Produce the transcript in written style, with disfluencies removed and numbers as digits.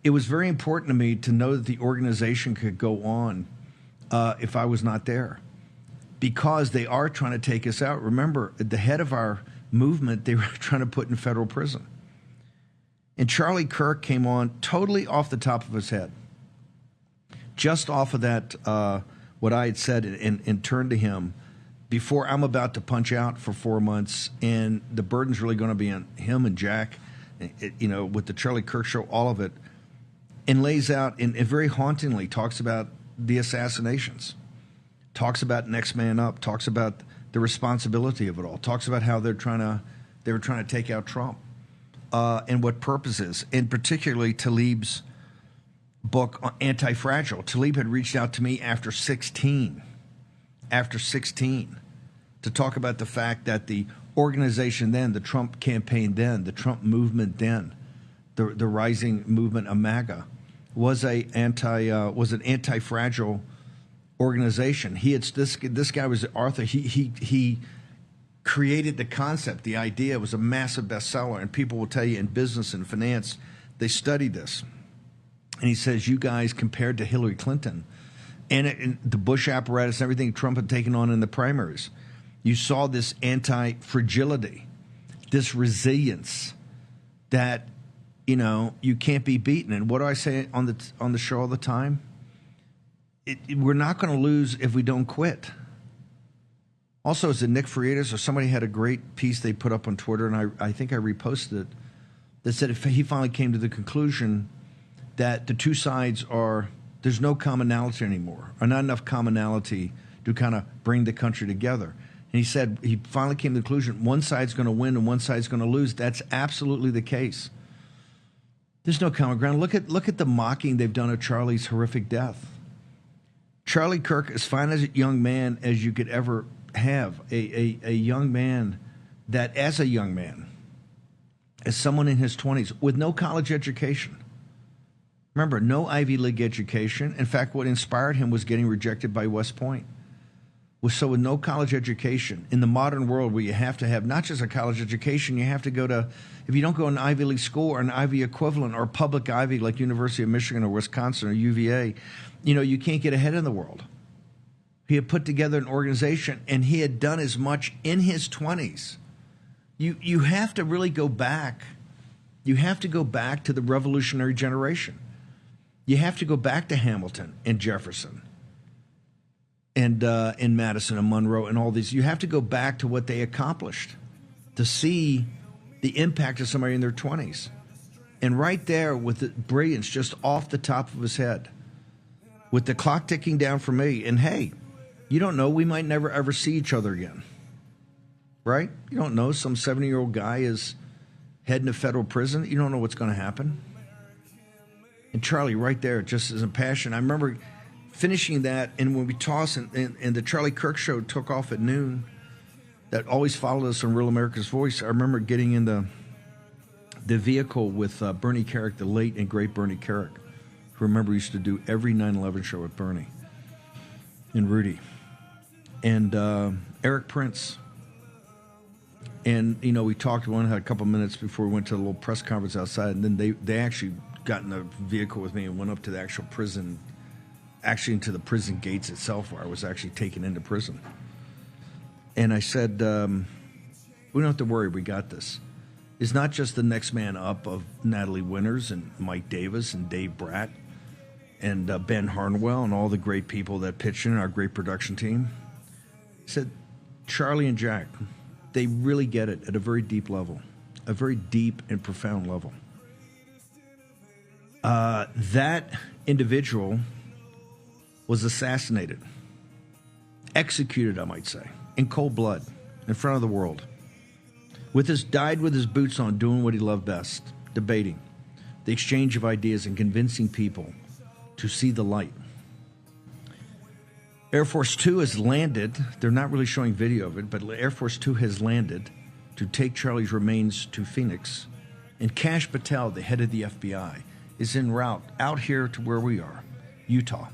it was very important to me to know that the organization could go on if I was not there, because they are trying to take us out. Remember, at the head of our movement, they were trying to put in federal prison. And Charlie Kirk came on totally off the top of his head, just off of that, what I had said, and turned to him before I'm about to punch out for 4 months, and the burden's really going to be on him and Jack, with the Charlie Kirk show, all of it, and lays out and very hauntingly talks about the assassinations, talks about next man up, talks about the responsibility of it all, talks about how they were trying to take out Trump, and what purposes, and particularly Talib's book Anti-Fragile. Talib had reached out to me after 16 to talk about the fact that the organization then, the Trump campaign then, the Trump movement then, the rising movement of MAGA, was an anti-fragile organization. This guy was Arthur. He created the concept, the idea. It was a massive bestseller, and people will tell you in business and finance, they study this. And he says, you guys, compared to Hillary Clinton and the Bush apparatus, everything Trump had taken on in the primaries, you saw this anti-fragility, this resilience that, you can't be beaten. And what do I say on the show all the time? We're not going to lose if we don't quit. Also, is it Nick Freitas or somebody had a great piece they put up on Twitter, and I think I reposted it, that said if he finally came to the conclusion that the two sides there's no commonality anymore, or not enough commonality to kind of bring the country together. And he said he finally came to the conclusion one side's going to win and one side's going to lose. That's absolutely the case. There's no common ground. Look at the mocking they've done of Charlie's horrific death. Charlie Kirk, as fine as a young man as you could ever have, a young man that, as a young man, as someone in his 20s with no college education, remember, no Ivy League education. In fact, what inspired him was getting rejected by West Point. So with no college education, in the modern world where you have to have not just a college education, you have to go to, if you don't go to an Ivy League school or an Ivy equivalent or public Ivy like University of Michigan or Wisconsin or UVA, you can't get ahead in the world. He had put together an organization, and he had done as much in his 20s. You have to really go back. You have to go back to the revolutionary generation. You have to go back to Hamilton and Jefferson and Madison and Monroe and all these. You have to go back to what they accomplished to see the impact of somebody in their 20s. And right there with the brilliance just off the top of his head, with the clock ticking down for me, and hey, you don't know, we might never ever see each other again, right? You don't know, some 70-year-old guy is heading to federal prison. You don't know what's going to happen. And Charlie right there just as impassioned. I remember finishing that, and when we tossed, and the Charlie Kirk show took off at noon, that always followed us on Real America's Voice. I remember getting in the vehicle with Bernie Carrick, the late and great Bernie Carrick, who remember used to do every 9/11 show with Bernie and Rudy, and Eric Prince. And, we talked had a couple minutes before we went to a little press conference outside, and then they actually got in the vehicle with me and went up to the actual prison, actually into the prison gates itself, where I was actually taken into prison. And I said, we don't have to worry, we got this. It's not just the next man up of Natalie Winters and Mike Davis and Dave Bratt and Ben Harnwell and all the great people that pitched in, our great production team. He said, Charlie and Jack, they really get it at a very deep level, a very deep and profound level. That individual was assassinated, executed, I might say, in cold blood, in front of the world. Died with his boots on, doing what he loved best, debating, the exchange of ideas and convincing people to see the light. Air Force Two has landed. They're not really showing video of it, but Air Force Two has landed to take Charlie's remains to Phoenix. And Kash Patel, the head of the FBI, is en route out here to where we are, Utah.